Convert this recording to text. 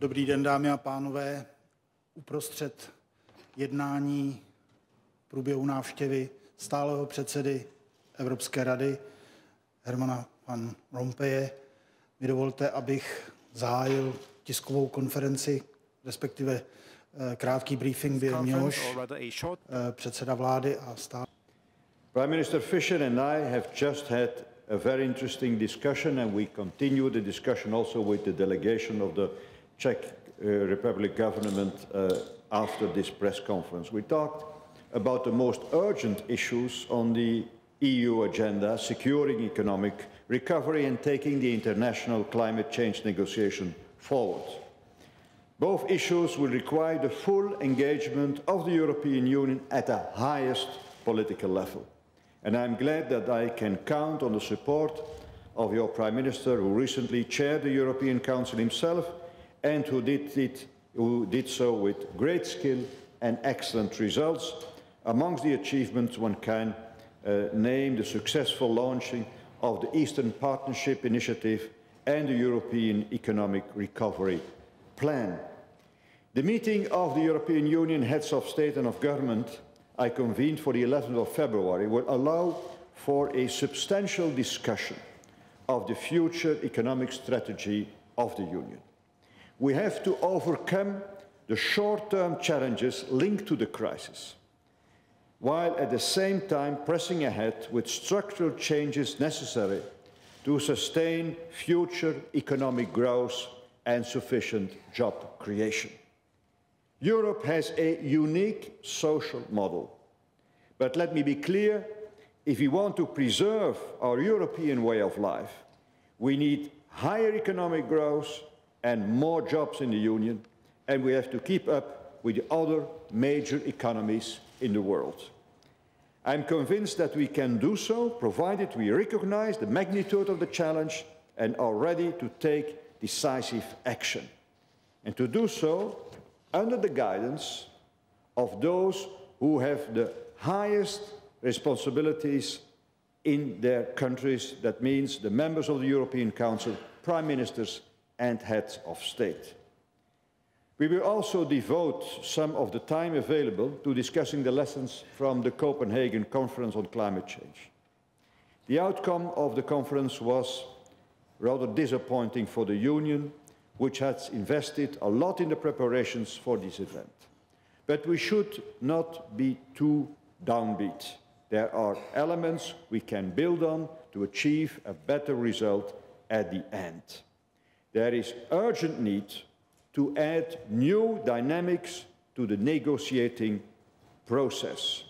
Dobrý den, dámy a pánové. Uprostřed jednání v průběhu návštěvy stálého předsedy Evropské rady Hermana van Rompuye mi dovolte, abych zahájil tiskovou konferenci, respektive krátký briefing, během něhož předseda vlády a stát. Prime Minister Fischer and I have just had a very interesting discussion, and we continue the discussion also with the delegation of the Czech Republic government after this press conference. We talked about the most urgent issues on the EU agenda, securing economic recovery and taking the international climate change negotiation forward. Both issues will require the full engagement of the European Union at the highest political level. And I'm glad that I can count on the support of your Prime Minister, who recently chaired the European Council himself and who did so with great skill and excellent results. Amongst the achievements, one can name the successful launching of the Eastern Partnership Initiative and the European Economic Recovery Plan. The meeting of the European Union Heads of State and of Government I convened for the 11th of February will allow for a substantial discussion of the future economic strategy of the Union. We have to overcome the short-term challenges linked to the crisis, while at the same time pressing ahead with structural changes necessary to sustain future economic growth and sufficient job creation. Europe has a unique social model. But let me be clear, if we want to preserve our European way of life, we need higher economic growth and more jobs in the Union, and we have to keep up with the other major economies in the world. I'm convinced that we can do so, provided we recognize the magnitude of the challenge and are ready to take decisive action. And to do so under the guidance of those who have the highest responsibilities in their countries. That means the members of the European Council, prime ministers and heads of state. We will also devote some of the time available to discussing the lessons from the Copenhagen Conference on Climate Change. The outcome of the conference was rather disappointing for the Union, which has invested a lot in the preparations for this event. But we should not be too downbeat. There are elements we can build on to achieve a better result at the end. There is urgent need to add new dynamics to the negotiating process.